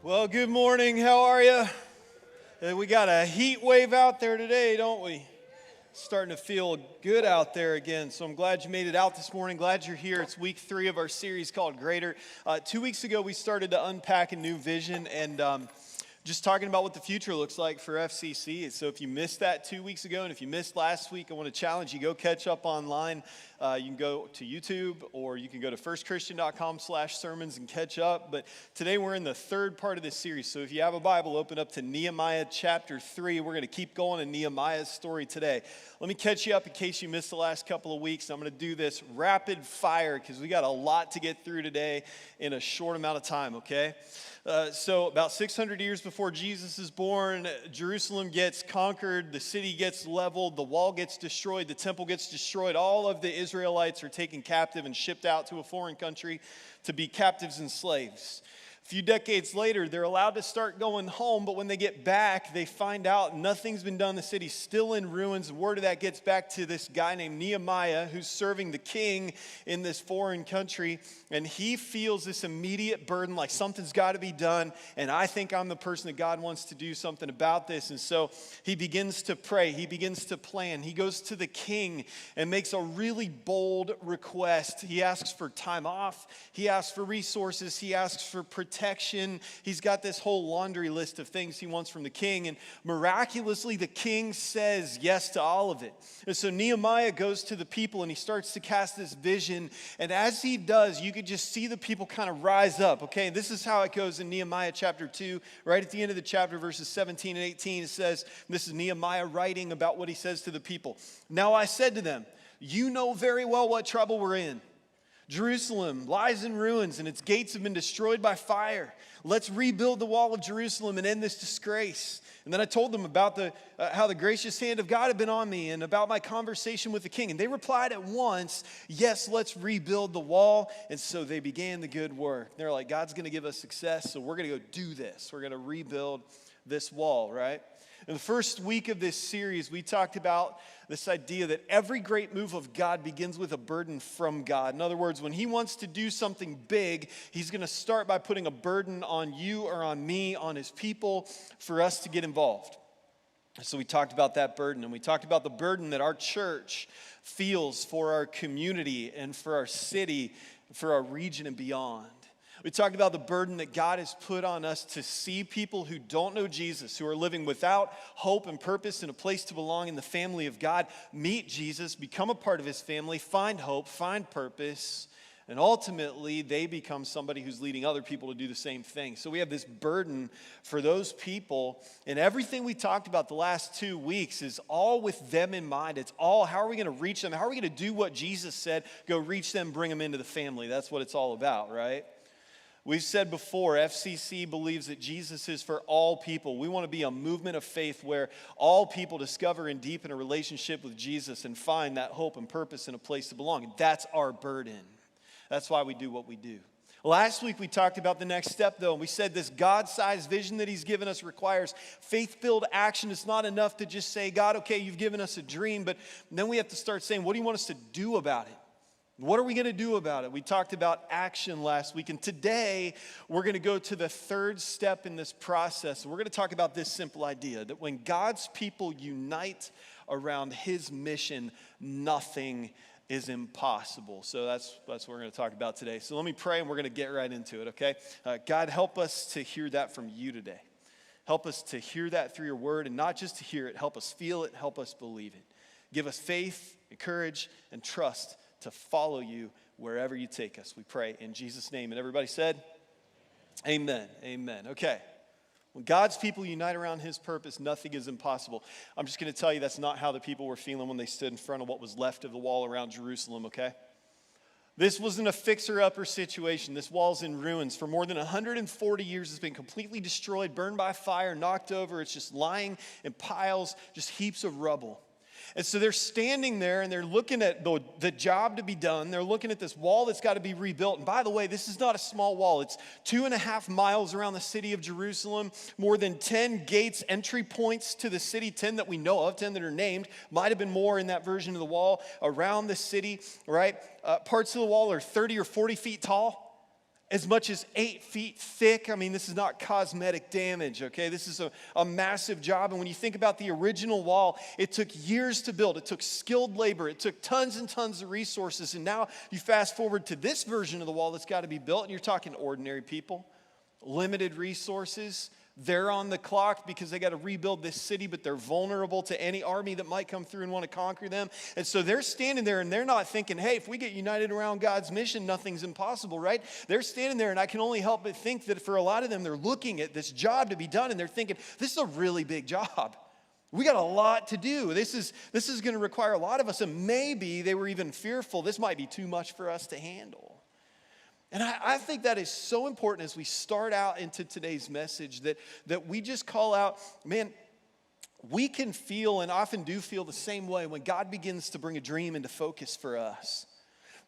Well, good morning. How are you? We got a heat wave out there today, don't we? Starting to feel good out there again. So I'm glad you made it out this morning. Glad you're here. It's week 3 of our series called Greater. 2 weeks ago, we started to unpack a new vision and just talking about what the future looks like for FCC. So if you missed that 2 weeks ago, and if you missed last week, I want to challenge you, go catch up online. You can go to YouTube, or you can go to firstchristian.com/sermons and catch up. But today we're in the third part of this series. So if you have a Bible, open up to Nehemiah chapter 3. We're going to keep going in Nehemiah's story today. Let me catch you up in case you missed the last couple of weeks. I'm going to do this rapid fire because we got a lot to get through today in a short amount of time, okay? So about 600 years before Jesus is born, Jerusalem gets conquered, the city gets leveled, the wall gets destroyed, the temple gets destroyed. All of the Israelites are taken captive and shipped out to a foreign country to be captives and slaves. A few decades later, they're allowed to start going home, but when they get back, they find out nothing's been done. The city's still in ruins. Word of that gets back to this guy named Nehemiah, who's serving the king in this foreign country, and he feels this immediate burden, like something's got to be done, and I think I'm the person that God wants to do something about this. And so he begins to pray. He begins to plan. He goes to the king and makes a really bold request. He asks for time off. He asks for resources. He asks for protection. He's got this whole laundry list of things he wants from the king, and miraculously the king says yes to all of it. And so Nehemiah goes to the people and he starts to cast this vision, and as he does, you could just see the people kind of rise up. Okay, this is how it goes in Nehemiah chapter 2, right at the end of the chapter, verses 17 and 18. It says, this is Nehemiah writing about what he says to the people. Now I said to them, you know very well what trouble we're in. Jerusalem lies in ruins and its gates have been destroyed by fire. Let's rebuild the wall of Jerusalem and end this disgrace. And then I told them about how the gracious hand of God had been on me and about my conversation with the king. And they replied at once, yes, let's rebuild the wall. And so they began the good work. They're like, God's going to give us success, so we're going to go do this. We're going to rebuild this wall, right? In the first week of this series, we talked about this idea that every great move of God begins with a burden from God. In other words, when he wants to do something big, he's going to start by putting a burden on you or on me, on his people, for us to get involved. So we talked about that burden, and we talked about the burden that our church feels for our community and for our city, for our region and beyond. We talked about the burden that God has put on us to see people who don't know Jesus, who are living without hope and purpose and a place to belong in the family of God, meet Jesus, become a part of his family, find hope, find purpose, and ultimately they become somebody who's leading other people to do the same thing. So we have this burden for those people, and everything we talked about the last 2 weeks is all with them in mind. It's all, how are we going to reach them? How are we going to do what Jesus said? Go reach them, bring them into the family. That's what it's all about, right? We've said before, FCC believes that Jesus is for all people. We want to be a movement of faith where all people discover and deepen a relationship with Jesus and find that hope and purpose and a place to belong. And that's our burden. That's why we do what we do. Last week we talked about the next step, though, and we said this God-sized vision that he's given us requires faith-filled action. It's not enough to just say, God, okay, you've given us a dream, but then we have to start saying, what do you want us to do about it? What are we going to do about it? We talked about action last week, and today we're going to go to the third step in this process. We're going to talk about this simple idea that when God's people unite around his mission, nothing is impossible. So that's what we're going to talk about today. So let me pray, and we're going to get right into it, okay? God, help us to hear that from you today. Help us to hear that through your word, and not just to hear it. Help us feel it. Help us believe it. Give us faith, courage, and trust to follow you wherever you take us. We pray in Jesus' name. And everybody said, amen, amen. Okay, when God's people unite around his purpose, nothing is impossible. I'm just going to tell you that's not how the people were feeling when they stood in front of what was left of the wall around Jerusalem, okay? This wasn't a fixer-upper situation. This wall's in ruins. For more than 140 years, it's been completely destroyed, burned by fire, knocked over. It's just lying in piles, just heaps of rubble. And so they're standing there and they're looking at the job to be done. They're looking at this wall that's got to be rebuilt. And by the way, this is not a small wall. It's 2.5 miles around the city of Jerusalem, more than 10 gates, entry points to the city, 10 that we know of, 10 that are named. Might have been more in that version of the wall around the city, right? Parts of the wall are 30 or 40 feet tall. as much as 8 feet thick. I mean, this is not cosmetic damage, okay? This is a massive job. And when you think about the original wall, it took years to build. It took skilled labor. It took tons and tons of resources. And now you fast forward to this version of the wall that's got to be built, and you're talking ordinary people, limited resources. They're on the clock because they got to rebuild this city, but they're vulnerable to any army that might come through and want to conquer them. And so they're standing there and they're not thinking, hey, if we get united around God's mission, nothing's impossible, right? They're standing there, and I can only help but think that for a lot of them, they're looking at this job to be done and they're thinking, this is a really big job. We got a lot to do. This is going to require a lot of us. And maybe they were even fearful, this might be too much for us to handle. And I think that is so important as we start out into today's message, that we just call out, man, we can feel and often do feel the same way when God begins to bring a dream into focus for us.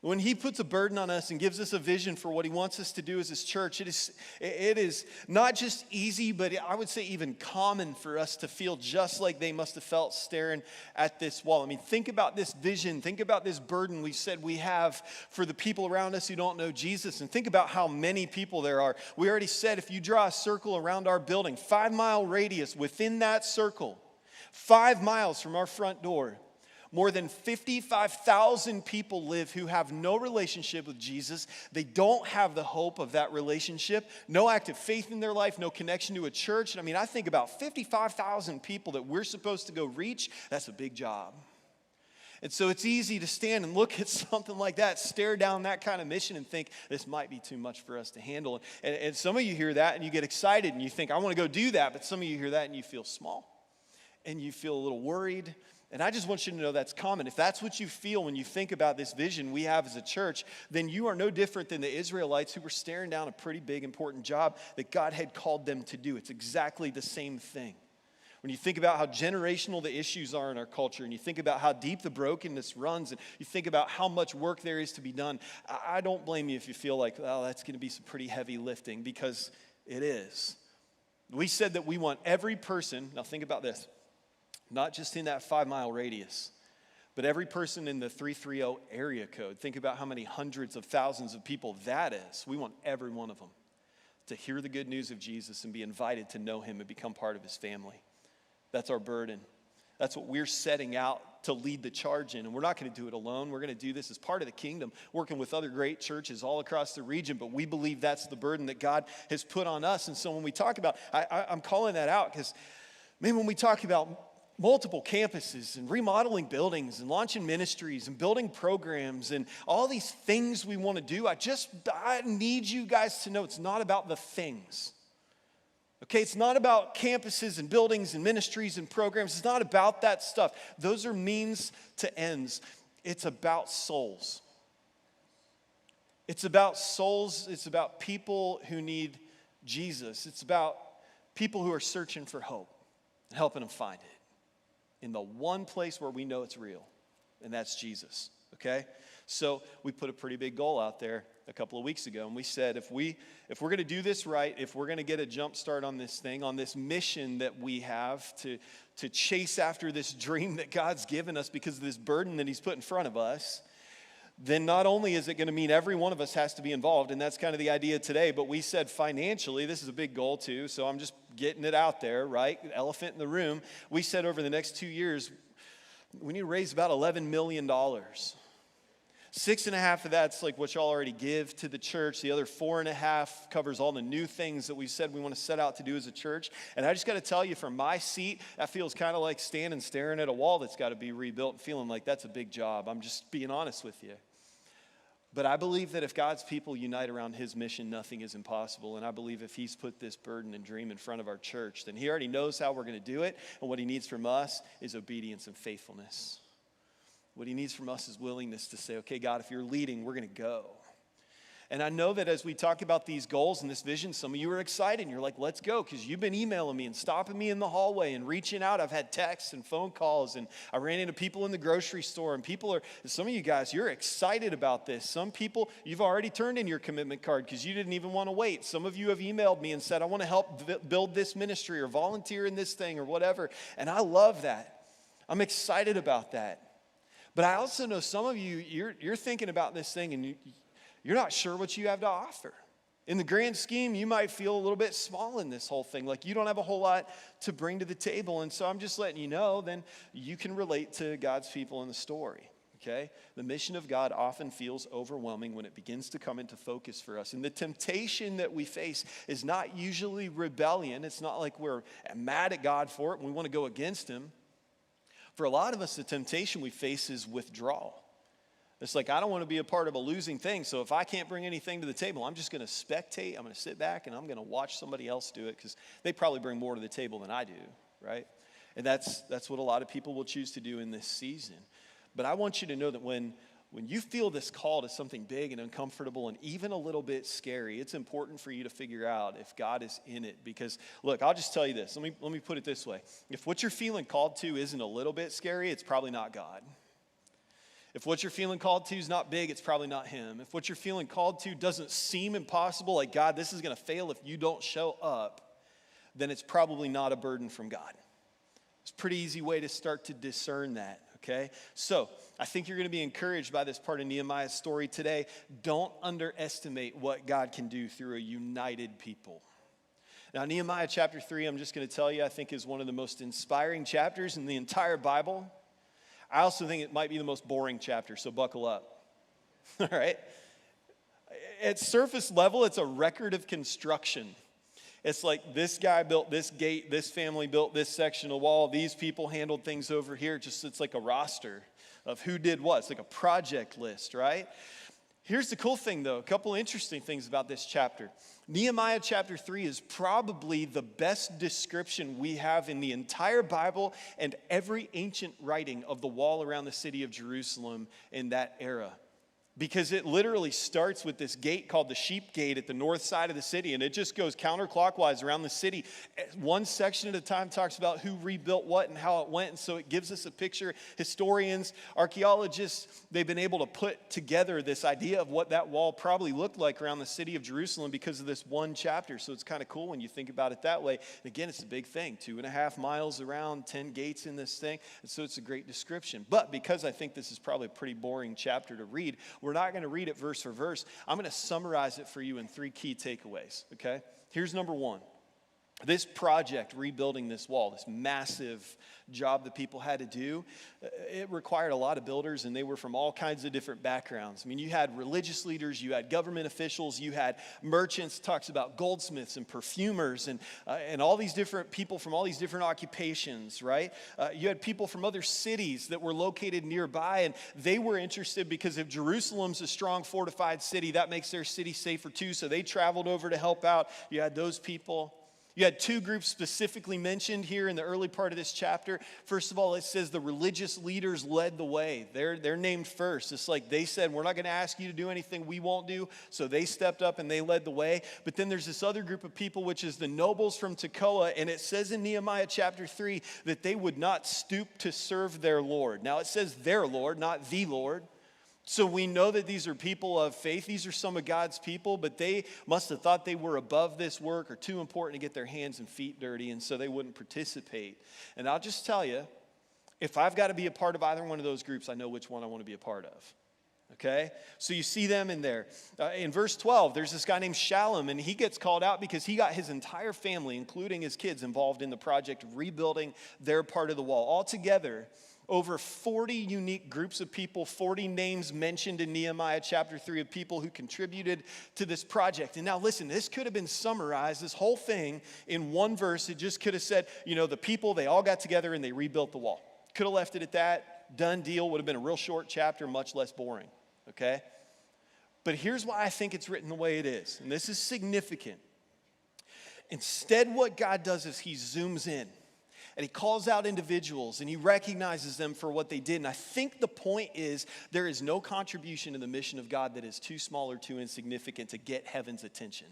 When he puts a burden on us and gives us a vision for what he wants us to do as his church, it is not just easy, but I would say even common for us to feel just like they must have felt staring at this wall. I mean, think about this vision. Think about this burden we said we have for the people around us who don't know Jesus. And think about how many people there are. We already said if you draw a circle around our building, 5-mile radius within that circle, 5 miles from our front door, more than 55,000 people live who have no relationship with Jesus. They don't have the hope of that relationship, no active faith in their life, no connection to a church. And I mean, I think about 55,000 people that we're supposed to go reach. That's a big job. And so it's easy to stand and look at something like that, stare down that kind of mission and think, this might be too much for us to handle. And some of you hear that and you get excited and you think, I want to go do that. But some of you hear that and you feel small and you feel a little worried. And I just want you to know that's common. If that's what you feel when you think about this vision we have as a church, then you are no different than the Israelites who were staring down a pretty big, important job that God had called them to do. It's exactly the same thing. When you think about how generational the issues are in our culture, and you think about how deep the brokenness runs, and you think about how much work there is to be done, I don't blame you if you feel like, well, that's going to be some pretty heavy lifting, because it is. We said that we want every person, now think about this, not just in that 5-mile radius, but every person in the 330 area code. Think about how many hundreds of thousands of people that is. We want every one of them to hear the good news of Jesus and be invited to know him and become part of his family. That's our burden. That's what we're setting out to lead the charge in. And we're not going to do it alone. We're going to do this as part of the kingdom, working with other great churches all across the region. But we believe that's the burden that God has put on us. And so when we talk about, I'm calling that out because, man, when we talk about multiple campuses and remodeling buildings and launching ministries and building programs and all these things we want to do, I need you guys to know it's not about the things. Okay, it's not about campuses and buildings and ministries and programs. It's not about that stuff. Those are means to ends. It's about souls. It's about souls. It's about people who need Jesus. It's about people who are searching for hope and helping them find it in the one place where we know it's real, and that's Jesus, okay? So we put a pretty big goal out there a couple of weeks ago, and we said if we're going to do this right, if we're going to get a jump start on this thing, on this mission that we have to chase after this dream that God's given us because of this burden that he's put in front of us, then not only is it going to mean every one of us has to be involved, and that's kind of the idea today, but we said financially, this is a big goal too, so I'm just getting it out there, right? Elephant in the room. We said over the next 2 years, we need to raise about $11 million. 6.5 of that's like what y'all already give to the church. The other 4.5 covers all the new things that we said we want to set out to do as a church. And I just got to tell you, from my seat, that feels kind of like standing staring at a wall that's got to be rebuilt and feeling like that's a big job. I'm just being honest with you. But I believe that if God's people unite around his mission, nothing is impossible. And I believe if he's put this burden and dream in front of our church, then he already knows how we're going to do it. And what he needs from us is obedience and faithfulness. What he needs from us is willingness to say, okay, God, if you're leading, we're going to go. And I know that as we talk about these goals and this vision, some of you are excited and you're like, let's go, because you've been emailing me and stopping me in the hallway and reaching out. I've had texts and phone calls, and I ran into people in the grocery store, and some of you guys, you're excited about this. Some people, you've already turned in your commitment card because you didn't even want to wait. Some of you have emailed me and said, I want to help build this ministry or volunteer in this thing or whatever. And I love that. I'm excited about that. But I also know some of you, you're thinking about this thing and you're not sure what you have to offer. In the grand scheme, you might feel a little bit small in this whole thing, like you don't have a whole lot to bring to the table. And so I'm just letting you know, then you can relate to God's people in the story, okay? The mission of God often feels overwhelming when it begins to come into focus for us. And the temptation that we face is not usually rebellion. It's not like we're mad at God for it and we want to go against him. For a lot of us, the temptation we face is withdrawal. It's like, I don't want to be a part of a losing thing, so if I can't bring anything to the table, I'm just going to spectate, I'm going to sit back, and I'm going to watch somebody else do it, because they probably bring more to the table than I do, right? And that's what a lot of people will choose to do in this season. But I want you to know that when you feel this call to something big and uncomfortable and even a little bit scary, it's important for you to figure out if God is in it. Because, look, I'll just tell you this. Let me put it this way. If what you're feeling called to isn't a little bit scary, it's probably not God. If what you're feeling called to is not big, it's probably not him. If what you're feeling called to doesn't seem impossible, like, God, this is going to fail if you don't show up, then it's probably not a burden from God. It's a pretty easy way to start to discern that, okay? So I think you're going to be encouraged by this part of Nehemiah's story today. Don't underestimate what God can do through a united people. Now, Nehemiah chapter 3, I'm just going to tell you, I think is one of the most inspiring chapters in the entire Bible. I also think it might be the most boring chapter, so buckle up. All right? At surface level, it's a record of construction. It's like this guy built this gate, this family built this section of wall, these people handled things over here. It's like a roster of who did what. It's like a project list, right? Here's the cool thing, though. A couple interesting things about this chapter. Nehemiah chapter 3 is probably the best description we have in the entire Bible and every ancient writing of the wall around the city of Jerusalem in that era. Because it literally starts with this gate called the Sheep Gate at the north side of the city, and it just goes counterclockwise around the city. One section at a time talks about who rebuilt what and how it went, and so it gives us a picture. Historians, archaeologists, they've been able to put together this idea of what that wall probably looked like around the city of Jerusalem because of this one chapter. So it's kind of cool when you think about it that way. And again, it's a big thing, 2.5 miles around, 10 gates in this thing, and so it's a great description. But because I think this is probably a pretty boring chapter to read, we're not going to read it verse for verse. I'm going to summarize it for you in 3 key takeaways, okay? Here's number 1. This project, rebuilding this wall, this massive job that people had to do, it required a lot of builders, and they were from all kinds of different backgrounds. I mean, you had religious leaders, you had government officials, you had merchants, talks about goldsmiths and perfumers, and all these different people from all these different occupations, right? You had people from other cities that were located nearby, and they were interested because if Jerusalem's a strong fortified city, that makes their city safer too, so they traveled over to help out. You had those people. You had 2 groups specifically mentioned here in the early part of this chapter. First of all, it says the religious leaders led the way. They're named first. It's like they said, we're not going to ask you to do anything we won't do. So they stepped up and they led the way. But then there's this other group of people, which is the nobles from Tekoa. And it says in Nehemiah chapter 3 that they would not stoop to serve their Lord. Now it says their Lord, not the Lord. So we know that these are people of faith. These are some of God's people, but they must have thought they were above this work or too important to get their hands and feet dirty, and so they wouldn't participate. And I'll just tell you, if I've got to be a part of either one of those groups, I know which one I want to be a part of. Okay? So you see them in there. In verse 12, there's this guy named Shallum, and he gets called out because he got his entire family, including his kids, involved in the project of rebuilding their part of the wall. Altogether, over 40 unique groups of people, 40 names mentioned in Nehemiah chapter 3 of people who contributed to this project. And now listen, this could have been summarized, this whole thing, in one verse. It just could have said, the people, they all got together and they rebuilt the wall. Could have left it at that. Done deal. Would have been a real short chapter, much less boring. Okay? But here's why I think it's written the way it is. And this is significant. Instead, what God does is he zooms in. And he calls out individuals and he recognizes them for what they did. And I think the point is there is no contribution to the mission of God that is too small or too insignificant to get heaven's attention.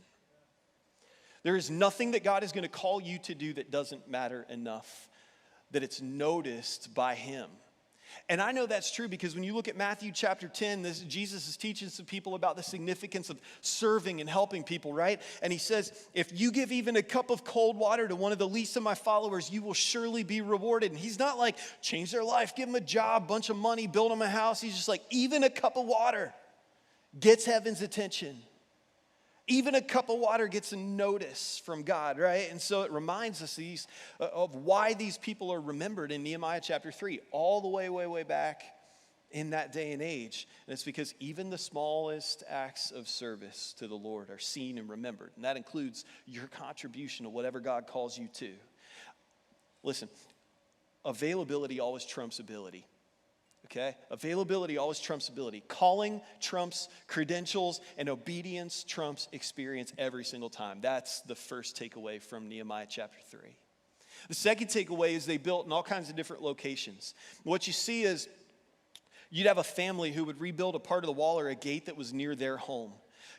There is nothing that God is going to call you to do that doesn't matter enough that it's noticed by him. And I know that's true because when you look at Matthew chapter 10, Jesus is teaching some people about the significance of serving and helping people, right? And he says, if you give even a cup of cold water to one of the least of my followers, you will surely be rewarded. And he's not like, change their life, give them a job, bunch of money, build them a house. He's just like, even a cup of water gets heaven's attention. Even a cup of water gets a notice from God, right? And so it reminds us of why these people are remembered in Nehemiah chapter 3, all the way back in that day and age. And it's because even the smallest acts of service to the Lord are seen and remembered. And that includes your contribution to whatever God calls you to. Listen, availability always trumps ability. Okay? Availability always trumps ability. Calling trumps credentials, and obedience trumps experience every single time. That's the first takeaway from Nehemiah chapter 3. The second takeaway is they built in all kinds of different locations. What you see is you'd have a family who would rebuild a part of the wall or a gate that was near their home.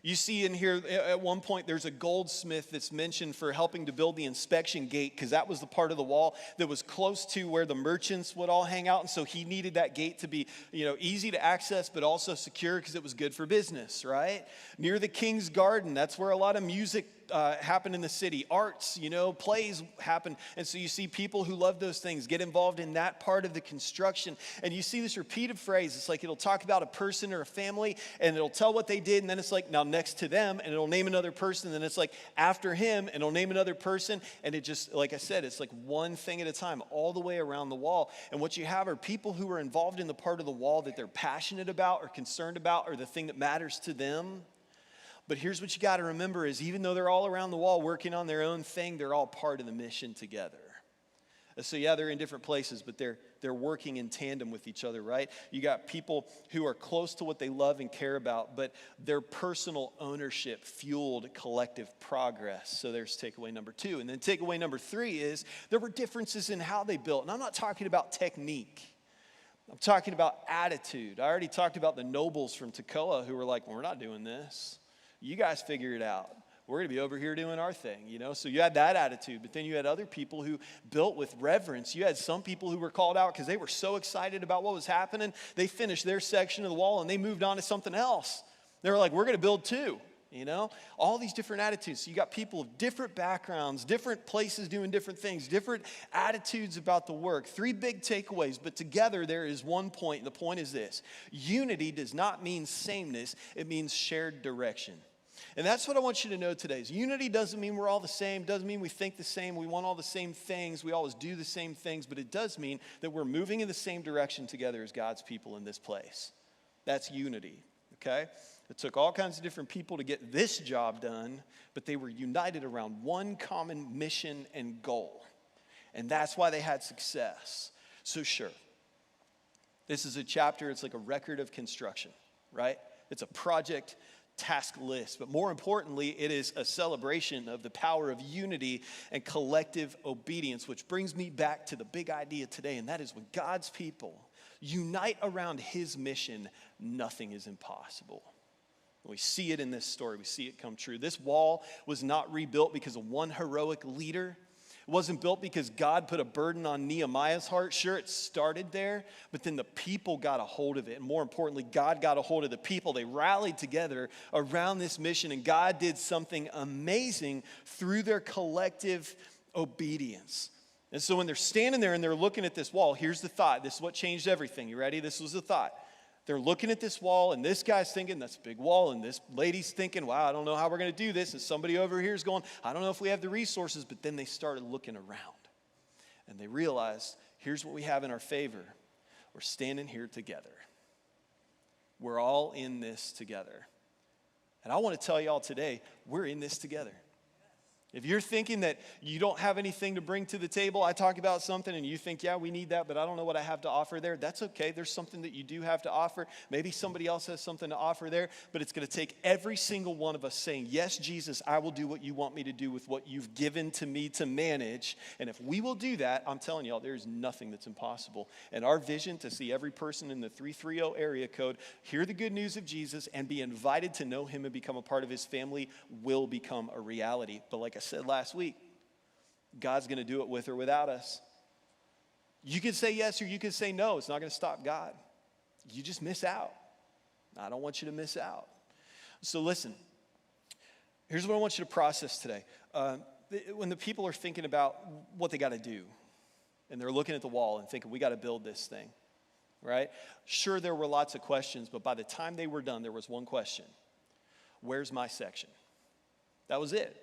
You see in here, at one point, there's a goldsmith that's mentioned for helping to build the inspection gate, because that was the part of the wall that was close to where the merchants would all hang out. And so he needed that gate to be, easy to access, but also secure, because it was good for business, right? Near the king's garden, that's where a lot of music happen in the city. Arts, plays happen. And so you see people who love those things get involved in that part of the construction. And you see this repeated phrase. It's like it'll talk about a person or a family, and it'll tell what they did. And then it's like, now next to them, and it'll name another person. And then it's like after him, and it'll name another person. And it just, like I said, it's like one thing at a time all the way around the wall. And what you have are people who are involved in the part of the wall that they're passionate about or concerned about, or the thing that matters to them. But here's what you got to remember is even though they're all around the wall working on their own thing, they're all part of the mission together. So yeah, they're in different places, but they're working in tandem with each other, right? You got people who are close to what they love and care about, but their personal ownership fueled collective progress. So there's takeaway number 2. And then takeaway number 3 is there were differences in how they built. And I'm not talking about technique. I'm talking about attitude. I already talked about the nobles from Tekoa who were like, well, we're not doing this. You guys figure it out. We're going to be over here doing our thing, So you had that attitude, but then you had other people who built with reverence. You had some people who were called out because they were so excited about what was happening. They finished their section of the wall and they moved on to something else. They were like, we're going to build too, All these different attitudes. So you got people of different backgrounds, different places doing different things, different attitudes about the work. 3 big takeaways, but together there is one point. The point is this: unity does not mean sameness. It means shared direction. And that's what I want you to know today. Is unity doesn't mean we're all the same, doesn't mean we think the same, we want all the same things, we always do the same things, but it does mean that we're moving in the same direction together as God's people in this place. That's unity, okay? It took all kinds of different people to get this job done, but they were united around one common mission and goal. And that's why they had success. So sure, this is a chapter, it's like a record of construction, right? It's a project task list, but more importantly, it is a celebration of the power of unity and collective obedience, which brings me back to the big idea today, and that is when God's people unite around his mission, nothing is impossible. We see it in this story. We see it come true. This wall was not rebuilt because of one heroic leader. It wasn't built because God put a burden on Nehemiah's heart. Sure, it started there, but then the people got a hold of it. And more importantly, God got a hold of the people. They rallied together around this mission, and God did something amazing through their collective obedience. And so when they're standing there and they're looking at this wall, here's the thought. This is what changed everything. You ready? This was the thought. They're looking at this wall, and this guy's thinking, that's a big wall, and this lady's thinking, wow, I don't know how we're going to do this, and somebody over here is going, I don't know if we have the resources, but then they started looking around, and they realized, here's what we have in our favor. We're standing here together. We're all in this together. And I want to tell y'all today, we're in this together. If you're thinking that you don't have anything to bring to the table, I talk about something and you think, yeah, we need that, but I don't know what I have to offer there. That's okay. There's something that you do have to offer. Maybe somebody else has something to offer there, but it's going to take every single one of us saying, yes, Jesus, I will do what you want me to do with what you've given to me to manage. And if we will do that, I'm telling y'all, there's nothing that's impossible. And our vision to see every person in the 330 area code hear the good news of Jesus and be invited to know him and become a part of his family will become a reality. But like I said last week, God's going to do it with or without us. You could say yes or you could say no. It's not going to stop God. You just miss out. I don't want you to miss out. So listen, here's what I want you to process today. When the people are thinking about what they got to do, and they're looking at the wall and thinking, we got to build this thing, right? Sure, there were lots of questions, but by the time they were done, there was one question. Where's my section? That was it.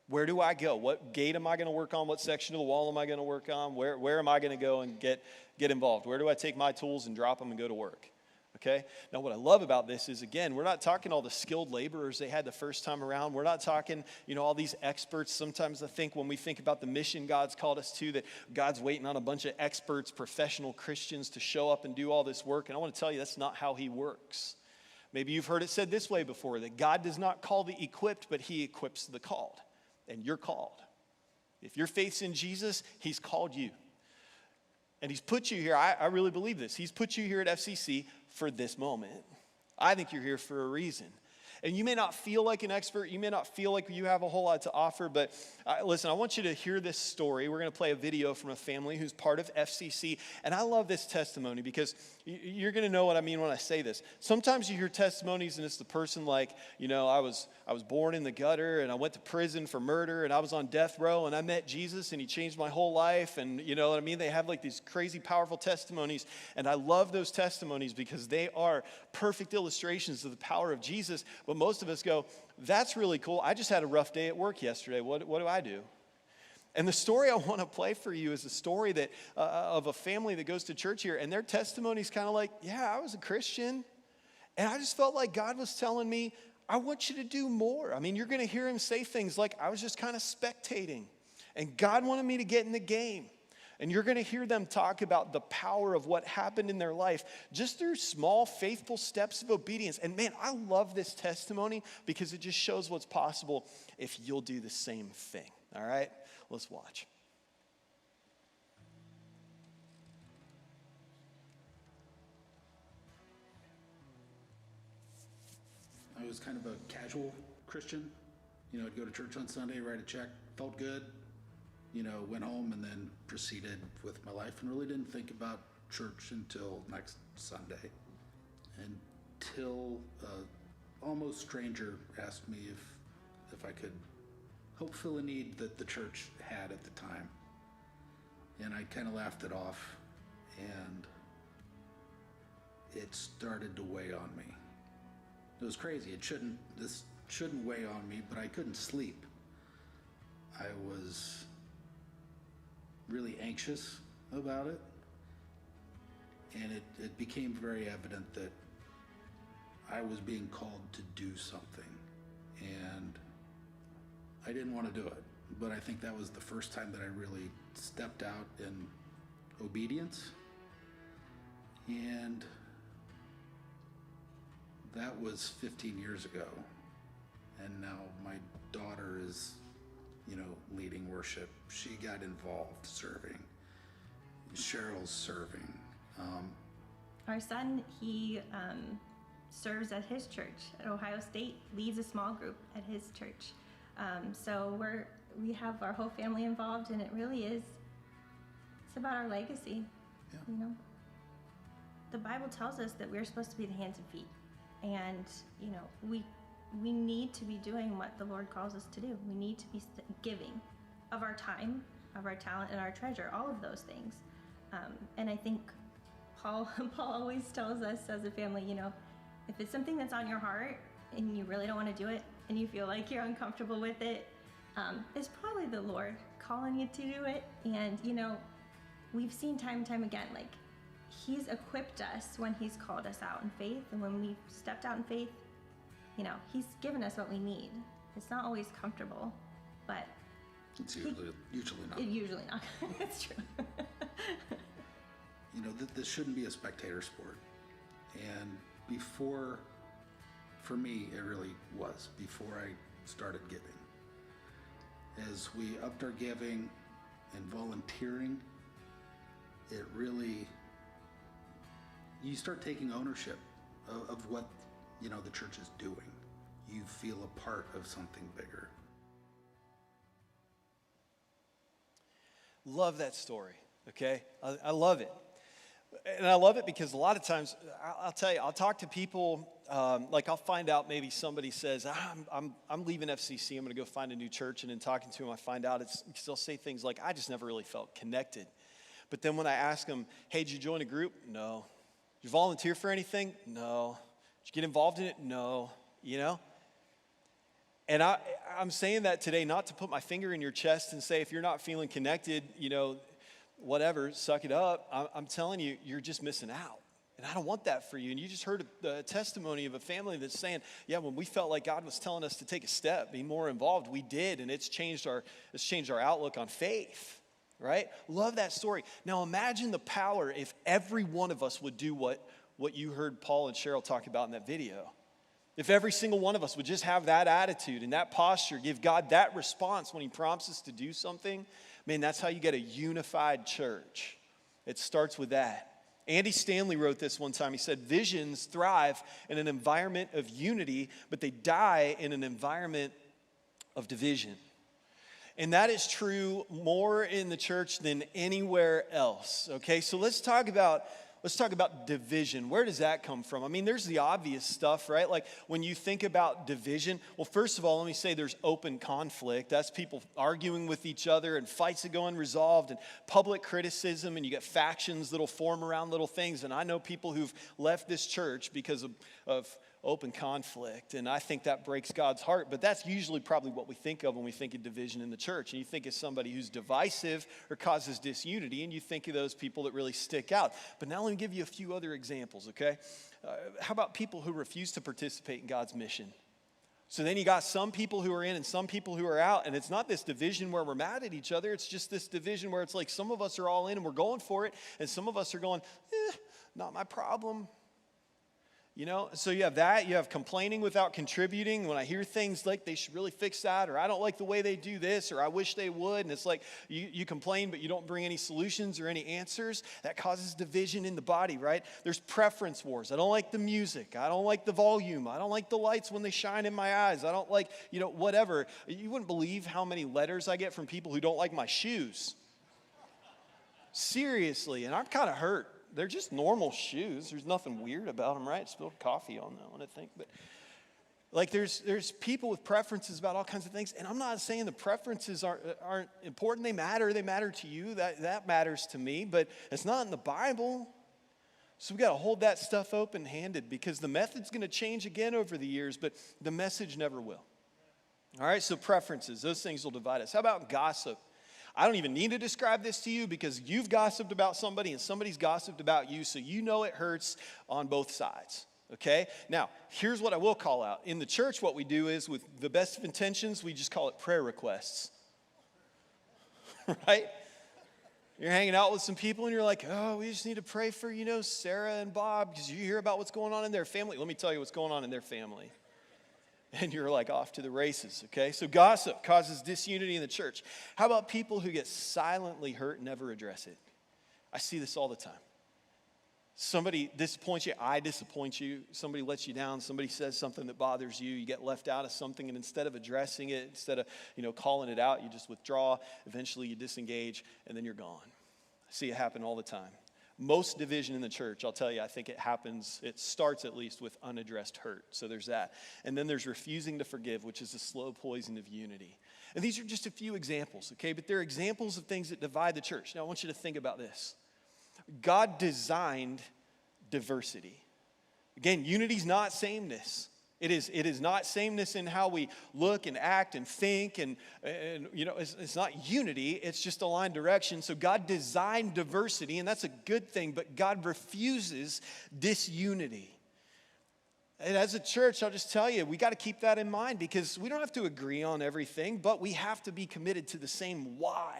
Where do I go? What gate am I going to work on? What section of the wall am I going to work on? Where am I going to go and get involved? Where do I take my tools and drop them and go to work? Okay? Now, what I love about this is, again, we're not talking all the skilled laborers they had the first time around. We're not talking, all these experts. Sometimes I think when we think about the mission God's called us to, that God's waiting on a bunch of experts, professional Christians to show up and do all this work. And I want to tell you, that's not how he works. Maybe you've heard it said this way before, that God does not call the equipped, but he equips the called. And you're called. If your faith's in Jesus, he's called you. And he's put you here. I really believe this. He's put you here at FCC for this moment. I think you're here for a reason. And you may not feel like an expert. You may not feel like you have a whole lot to offer. But listen, I want you to hear this story. We're going to play a video from a family who's part of FCC. And I love this testimony because you're going to know what I mean when I say this. Sometimes you hear testimonies and it's the person like, I was born in the gutter and I went to prison for murder and I was on death row and I met Jesus and he changed my whole life. And you know what I mean? They have like these crazy powerful testimonies. And I love those testimonies because they are perfect illustrations of the power of Jesus. But most of us go, that's really cool. I just had a rough day at work yesterday. What do I do? And the story I want to play for you is a story that of a family that goes to church here. And their testimony is kind of like, yeah, I was a Christian. And I just felt like God was telling me, I want you to do more. I mean, you're going to hear him say things like, I was just kind of spectating. And God wanted me to get in the game. And you're going to hear them talk about the power of what happened in their life just through small, faithful steps of obedience. And man, I love this testimony because it just shows what's possible if you'll do the same thing. All right? Let's watch. I was kind of a casual Christian. I'd go to church on Sunday, write a check, felt good. Went home and then proceeded with my life and really didn't think about church until next Sunday. Until an almost stranger asked me if I could help fill a need that the church had at the time. And I kind of laughed it off, and it started to weigh on me. It was crazy. This shouldn't weigh on me, but I couldn't sleep. I was really anxious about it, and it became very evident that I was being called to do something, and I didn't want to do it, but I think that was the first time that I really stepped out in obedience, and that was 15 years ago, and now my daughter is leading worship. She got involved serving. Cheryl's serving. Our son, he serves at his church at Ohio State, leads a small group at his church. So we have our whole family involved, and it really is, it's about our legacy. Yeah. The Bible tells us that we're supposed to be the hands and feet. And, we need to be doing what the Lord calls us to do. We need to be giving of our time, of our talent, and our treasure, all of those things. And I think Paul always tells us as a family, if it's something that's on your heart and you really don't want to do it and you feel like you're uncomfortable with it, it's probably the Lord calling you to do it. And, we've seen time and time again, like, he's equipped us when he's called us out in faith, and when we've stepped out in faith, he's given us what we need. It's not always comfortable, but it's usually not. Usually not. It's true. This shouldn't be a spectator sport. And for me, it really was, before I started giving. As we upped our giving and volunteering, it really, you start taking ownership of what the church is doing. You feel a part of something bigger. Love that story, okay? I love it. And I love it because a lot of times, I'll tell you, I'll talk to people, like I'll find out maybe somebody says, I'm leaving FCC, I'm going to go find a new church, and in talking to them, I find out they'll say things like, I just never really felt connected. But then when I ask them, hey, did you join a group? No. Did you volunteer for anything? No. Did you get involved in it? No. And I'm saying that today not to put my finger in your chest and say, if you're not feeling connected, whatever, suck it up. I'm telling you, you're just missing out. And I don't want that for you. And you just heard a testimony of a family that's saying, yeah, when we felt like God was telling us to take a step, be more involved, we did. And it's changed our outlook on faith, right? Love that story. Now imagine the power if every one of us would do what you heard Paul and Cheryl talk about in that video. If every single one of us would just have that attitude and that posture, give God that response when he prompts us to do something, man, that's how you get a unified church. It starts with that. Andy Stanley wrote this one time. He said, visions thrive in an environment of unity, but they die in an environment of division. And that is true more in the church than anywhere else, okay? So let's talk about division. Where does that come from? I mean, there's the obvious stuff, right? Like when you think about division, well, first of all, let me say there's open conflict. That's people arguing with each other and fights that go unresolved and public criticism, and you get factions that'll form around little things. And I know people who've left this church because of open conflict, and I think that breaks God's heart, but that's usually probably what we think of when we think of division in the church. And you think of somebody who's divisive or causes disunity, and you think of those people that really stick out. But now let me give you a few other examples, okay? How about people who refuse to participate in God's mission? So then you got some people who are in and some people who are out, and it's not this division where we're mad at each other. It's just this division where it's like some of us are all in and we're going for it, and some of us are going, not my problem. So you have that. You have complaining without contributing. When I hear things like they should really fix that, or I don't like the way they do this, or I wish they would, and it's like you complain, but you don't bring any solutions or any answers. That causes division in the body, right? There's preference wars. I don't like the music. I don't like the volume. I don't like the lights when they shine in my eyes. I don't like, whatever. You wouldn't believe how many letters I get from people who don't like my shoes. Seriously, and I'm kind of hurt. They're just normal shoes. There's nothing weird about them, right? Spilled coffee on that one, I think. But like there's people with preferences about all kinds of things. And I'm not saying the preferences aren't important. They matter. They matter to you. That matters to me. But it's not in the Bible. So we got to hold that stuff open-handed, because the method's going to change again over the years, but the message never will. All right, so preferences. Those things will divide us. How about gossip? I don't even need to describe this to you, because you've gossiped about somebody and somebody's gossiped about you, so you know it hurts on both sides, okay? Now, here's what I will call out. In the church, what we do is, with the best of intentions, we just call it prayer requests, right? You're hanging out with some people and you're like, oh, we just need to pray for, Sarah and Bob, because you hear about what's going on in their family. Let me tell you what's going on in their family. And you're like off to the races, okay? So gossip causes disunity in the church. How about people who get silently hurt and never address it? I see this all the time. Somebody disappoints you, I disappoint you. Somebody lets you down, somebody says something that bothers you, you get left out of something, and instead of addressing it, instead of, calling it out, you just withdraw. Eventually you disengage, and then you're gone. I see it happen all the time. Most division in the church, I'll tell you, I think it starts at least with unaddressed hurt. So there's that. And then there's refusing to forgive, which is a slow poison of unity. And these are just a few examples, okay? But they're examples of things that divide the church. Now I want you to think about this. God designed diversity. Again, unity's not sameness. It is not sameness in how we look and act and think, and it's not unity, it's just aligned direction. So God designed diversity, and that's a good thing, but God refuses disunity. And as a church, I'll just tell you, we got to keep that in mind, because we don't have to agree on everything, but we have to be committed to the same why.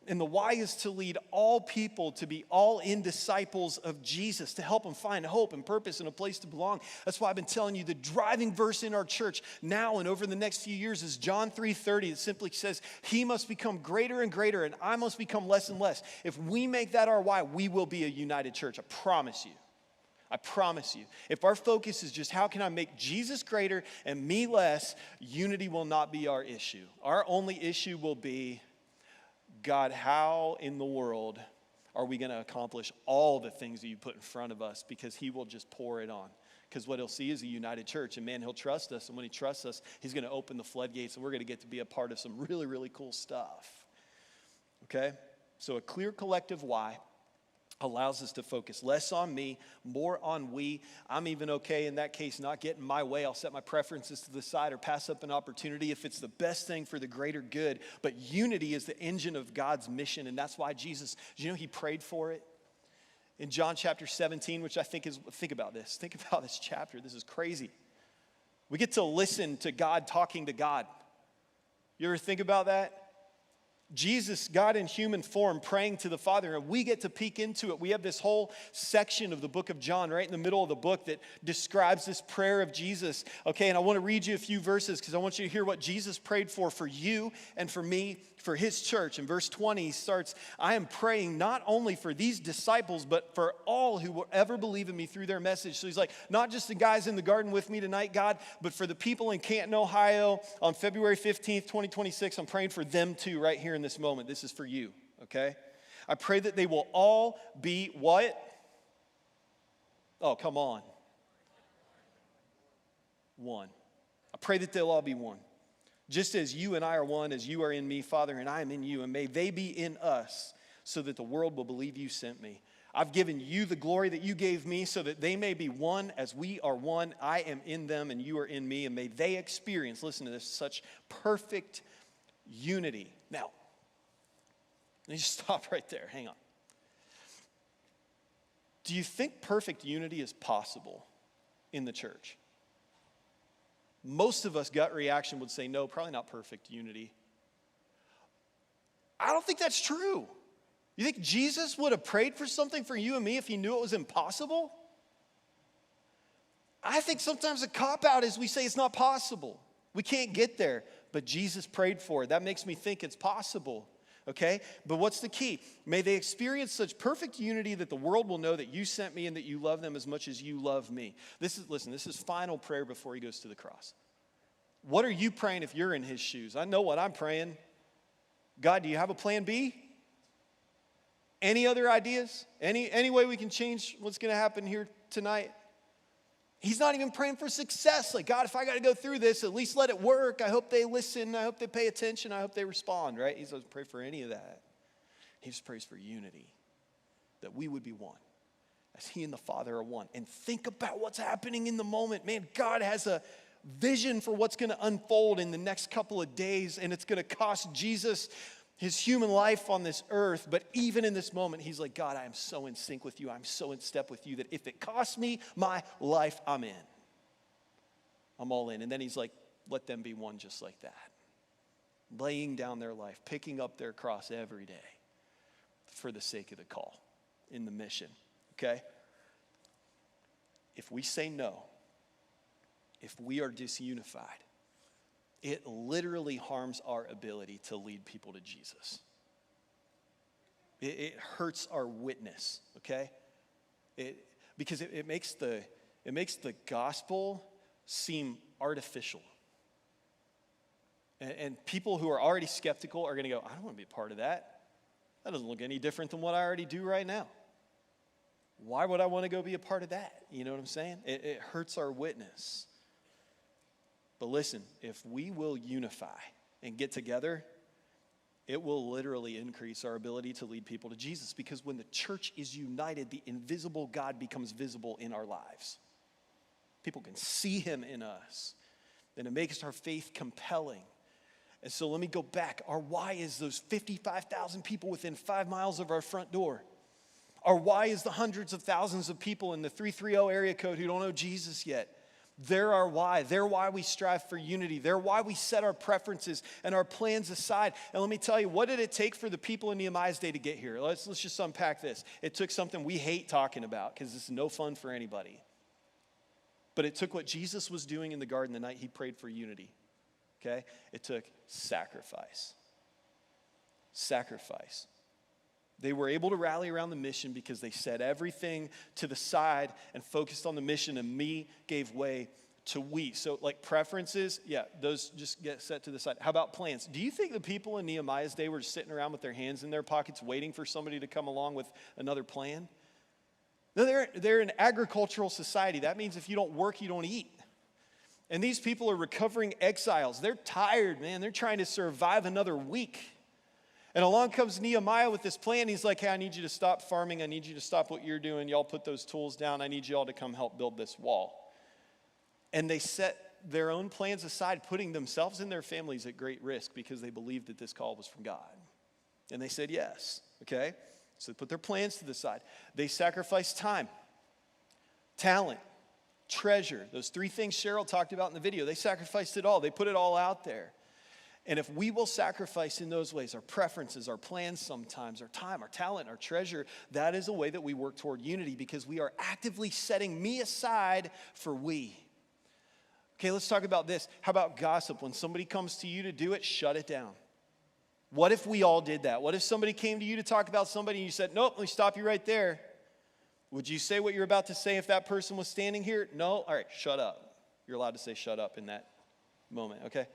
And the why is to lead all people to be all in disciples of Jesus, to help them find hope and purpose and a place to belong. That's why I've been telling you the driving verse in our church now and over the next few years is John 3:30. It simply says, he must become greater and greater, and I must become less and less. If we make that our why, we will be a united church. I promise you. I promise you. If our focus is just how can I make Jesus greater and me less, unity will not be our issue. Our only issue will be, God, how in the world are we going to accomplish all the things that you put in front of us? Because he will just pour it on. Because what he'll see is a united church. And man, he'll trust us. And when he trusts us, he's going to open the floodgates. And we're going to get to be a part of some really, really cool stuff. Okay? So a clear collective why. allows us to focus less on me, more on we. I'm even okay in that case not getting my way. I'll set my preferences to the side or pass up an opportunity if it's the best thing for the greater good. But unity is the engine of God's mission, and that's why Jesus, he prayed for it. In John chapter 17, which I think think about this chapter. This is crazy. We get to listen to God talking to God. You ever think about that? Jesus, God in human form, praying to the Father, and we get to peek into it. We have this whole section of the book of John right in the middle of the book that describes this prayer of Jesus. Okay, and I want to read you a few verses because I want you to hear what Jesus prayed for you and for me, for his church. In verse 20, he starts, I am praying not only for these disciples, but for all who will ever believe in me through their message. So he's like, not just the guys in the garden with me tonight, God, but for the people in Canton, Ohio on February 15th, 2026, I'm praying for them too right here in this moment. This is for you, okay? I pray that they will all be what? Oh, come on. One. I pray that they'll all be one. Just as you and I are one, as you are in me, Father, and I am in you, and may they be in us so that the world will believe you sent me. I've given you the glory that you gave me so that they may be one as we are one. I am in them and you are in me, and may they experience, listen to this, such perfect unity. Now, let me just stop right there. Hang on. Do you think perfect unity is possible in the church? Most of us, gut reaction would say, no, probably not perfect unity. I don't think that's true. You think Jesus would have prayed for something for you and me if he knew it was impossible? I think sometimes a cop-out is we say it's not possible. We can't get there, but Jesus prayed for it. That makes me think it's possible. Okay? But what's the key? May they experience such perfect unity that the world will know that you sent me and that you love them as much as you love me. This is final prayer before he goes to the cross. What are you praying if you're in his shoes? I know what I'm praying. God, do you have a plan B? Any other ideas? Any way we can change what's going to happen here tonight? He's not even praying for success. Like, God, if I got to go through this, at least let it work. I hope they listen. I hope they pay attention. I hope they respond, right? He doesn't pray for any of that. He just prays for unity, that we would be one, as he and the Father are one. And think about what's happening in the moment. Man, God has a vision for what's going to unfold in the next couple of days, and it's going to cost Jesus his human life on this earth. But even in this moment, he's like, God, I am so in sync with you. I'm so in step with you that if it costs me my life, I'm in. I'm all in. And then he's like, let them be one just like that. Laying down their life, picking up their cross every day for the sake of the call in the mission, okay? If we say no, if we are disunified, it literally harms our ability to lead people to Jesus. It hurts our witness, okay? Because it makes the gospel seem artificial. And people who are already skeptical are going to go, I don't want to be a part of that. That doesn't look any different than what I already do right now. Why would I want to go be a part of that? You know what I'm saying? It hurts our witness. But listen, if we will unify and get together, it will literally increase our ability to lead people to Jesus. Because when the church is united, the invisible God becomes visible in our lives. People can see him in us. And it makes our faith compelling. And so let me go back. Our why is those 55,000 people within 5 miles of our front door. Our why is the hundreds of thousands of people in the 330 area code who don't know Jesus yet. They're our why. They're why we strive for unity. They're why we set our preferences and our plans aside. And let me tell you, what did it take for the people in Nehemiah's day to get here? Let's just unpack this. It took something we hate talking about because it's no fun for anybody. But it took what Jesus was doing in the garden the night he prayed for unity. Okay? It took sacrifice. Sacrifice. They were able to rally around the mission because they set everything to the side and focused on the mission, and me gave way to we. So like preferences, yeah, those just get set to the side. How about plans? Do you think the people in Nehemiah's day were just sitting around with their hands in their pockets waiting for somebody to come along with another plan? No, they're an agricultural society. That means if you don't work, you don't eat. And these people are recovering exiles. They're tired, man. They're trying to survive another week. And along comes Nehemiah with this plan. He's like, hey, I need you to stop farming. I need you to stop what you're doing. Y'all put those tools down. I need you all to come help build this wall. And they set their own plans aside, putting themselves and their families at great risk because they believed that this call was from God. And they said yes, okay? So they put their plans to the side. They sacrificed time, talent, treasure. Those three things Cheryl talked about in the video. They sacrificed it all. They put it all out there. And if we will sacrifice in those ways, our preferences, our plans sometimes, our time, our talent, our treasure, that is a way that we work toward unity because we are actively setting me aside for we. Okay, let's talk about this. How about gossip? When somebody comes to you to do it, shut it down. What if we all did that? What if somebody came to you to talk about somebody and you said, nope, let me stop you right there. Would you say what you're about to say if that person was standing here? No? All right, shut up. You're allowed to say shut up in that moment, okay?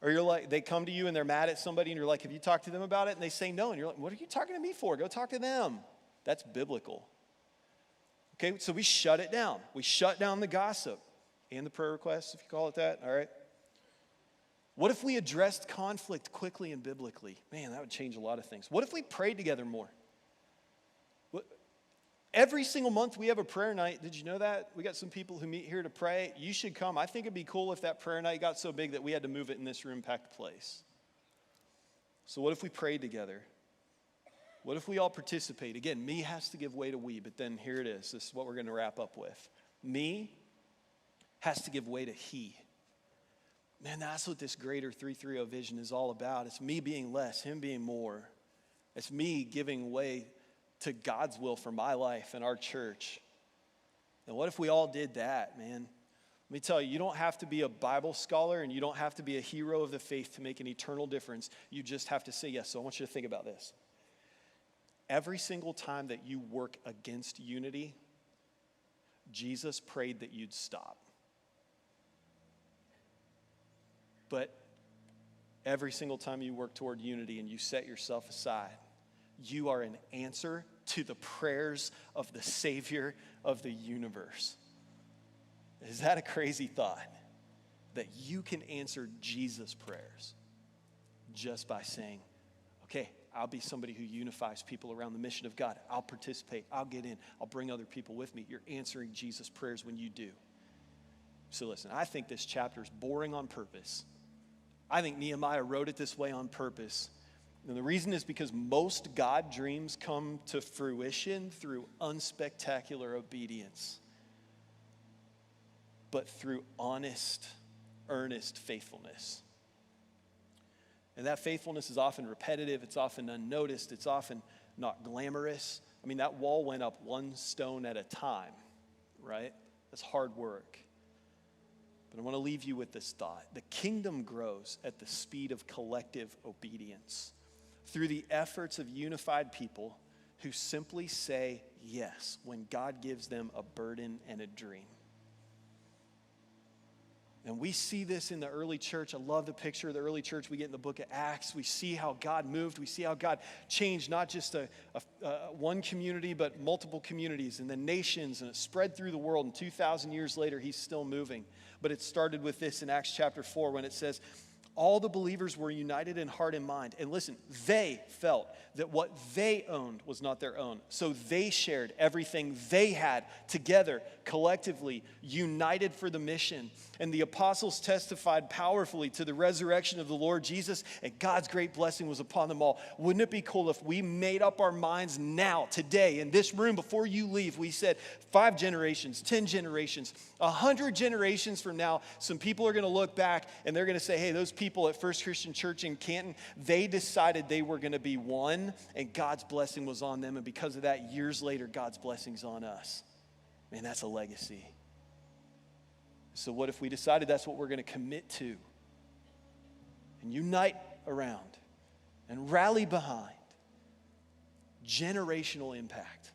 Or you're like, they come to you and they're mad at somebody and you're like, have you talked to them about it? And they say no. And you're like, what are you talking to me for? Go talk to them. That's biblical. Okay, so we shut it down. We shut down the gossip and the prayer requests, if you call it that, all right? What if we addressed conflict quickly and biblically? Man, that would change a lot of things. What if we prayed together more? Every single month we have a prayer night. Did you know that? We got some people who meet here to pray. You should come. I think it'd be cool if that prayer night got so big that we had to move it in this room-packed place. So what if we prayed together? What if we all participate? Again, me has to give way to we, but then here it is. This is what we're going to wrap up with. Me has to give way to he. Man, that's what this greater 330 vision is all about. It's me being less, him being more. It's me giving way to God's will for my life and our church. And what if we all did that, man? Let me tell you, you don't have to be a Bible scholar and you don't have to be a hero of the faith to make an eternal difference. You just have to say yes. So I want you to think about this. Every single time that you work against unity, Jesus prayed that you'd stop. But every single time you work toward unity and you set yourself aside, you are an answer to the prayers of the Savior of the universe. Is that a crazy thought? That you can answer Jesus' prayers just by saying, okay, I'll be somebody who unifies people around the mission of God. I'll participate. I'll get in. I'll bring other people with me. You're answering Jesus' prayers when you do. So listen, I think this chapter is boring on purpose. I think Nehemiah wrote it this way on purpose. And the reason is because most God dreams come to fruition through unspectacular obedience, but through honest, earnest faithfulness. And that faithfulness is often repetitive, it's often unnoticed, it's often not glamorous. I mean, that wall went up one stone at a time, right? That's hard work. But I want to leave you with this thought. The kingdom grows at the speed of collective obedience, through the efforts of unified people who simply say yes when God gives them a burden and a dream. And we see this in the early church. I love the picture of the early church we get in the book of Acts. We see how God moved. We see how God changed not just one community, but multiple communities and then nations, and it spread through the world. And 2,000 years later, he's still moving. But it started with this in Acts chapter 4 when it says, all the believers were united in heart and mind. And listen, they felt that what they owned was not their own. So they shared everything they had together, collectively, united for the mission. And the apostles testified powerfully to the resurrection of the Lord Jesus, and God's great blessing was upon them all. Wouldn't it be cool if we made up our minds now, today, in this room, before you leave, we said 5 generations, 10 generations, 100 generations from now, some people are going to look back and they're going to say, hey, those people at First Christian Church in Canton, they decided they were going to be one, and God's blessing was on them, and because of that, years later, God's blessing's on us. Man, that's a legacy. So what if we decided that's what we're going to commit to and unite around and rally behind? Generational impact.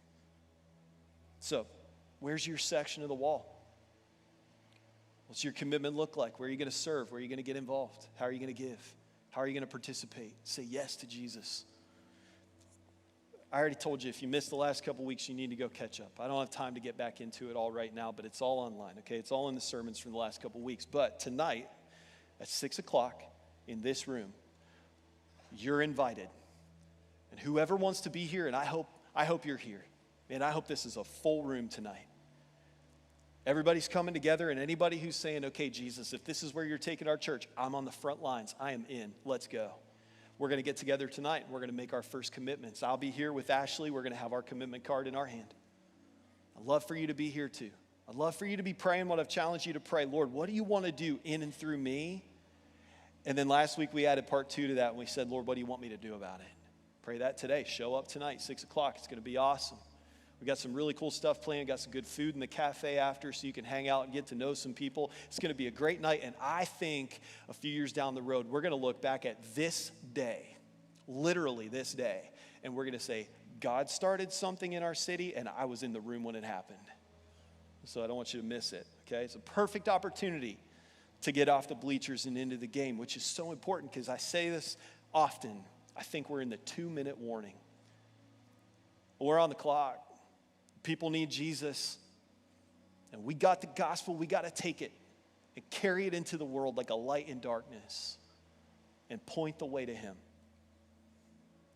So, where's your section of the wall? What's your commitment look like? Where are you going to serve? Where are you going to get involved? How are you going to give? How are you going to participate? Say yes to Jesus. I already told you, if you missed the last couple weeks, you need to go catch up. I don't have time to get back into it all right now, but it's all online, okay? It's all in the sermons from the last couple weeks. But tonight, at 6 o'clock in this room, you're invited. And whoever wants to be here, and I hope you're here. And I hope this is a full room tonight. Everybody's coming together, and anybody who's saying, okay, Jesus, if this is where you're taking our church, I'm on the front lines. I am in. Let's go. We're going to get together tonight, and we're going to make our first commitments. I'll be here with Ashley. We're going to have our commitment card in our hand. I'd love for you to be here too. I'd love for you to be praying what I've challenged you to pray. Lord, what do you want to do in and through me? And then last week we added part 2 to that, and we said, Lord, what do you want me to do about it? Pray that today. Show up tonight, 6 o'clock. It's going to be awesome. We got some really cool stuff planned. Got some good food in the cafe after, so you can hang out and get to know some people. It's going to be a great night, and I think a few years down the road, we're going to look back at this day, literally this day, and we're going to say, God started something in our city, and I was in the room when it happened. So I don't want you to miss it, okay? It's a perfect opportunity to get off the bleachers and into the game, which is so important because I say this often. I think we're in the 2-minute warning. We're on the clock. People need Jesus. And we got the gospel. We got to take it and carry it into the world like a light in darkness and point the way to him.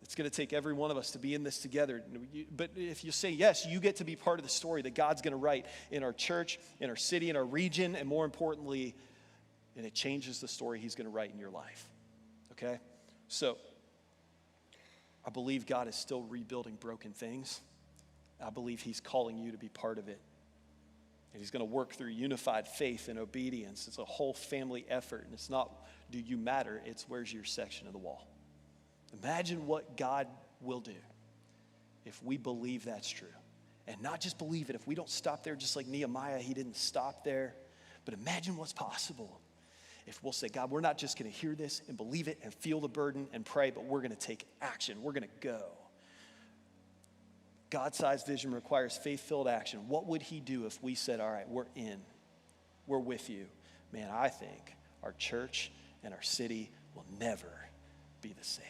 It's going to take every one of us to be in this together. But if you say yes, you get to be part of the story that God's going to write in our church, in our city, in our region, and more importantly, and it changes the story he's going to write in your life. Okay? So, I believe God is still rebuilding broken things. I believe he's calling you to be part of it. And he's going to work through unified faith and obedience. It's a whole family effort. And it's not, do you matter? It's where's your section of the wall. Imagine what God will do if we believe that's true. And not just believe it. If we don't stop there, just like Nehemiah, he didn't stop there. But imagine what's possible if we'll say, God, we're not just going to hear this and believe it and feel the burden and pray, but we're going to take action. We're going to go. God-sized vision requires faith-filled action. What would he do if we said, all right, we're in, we're with you? Man, I think our church and our city will never be the same.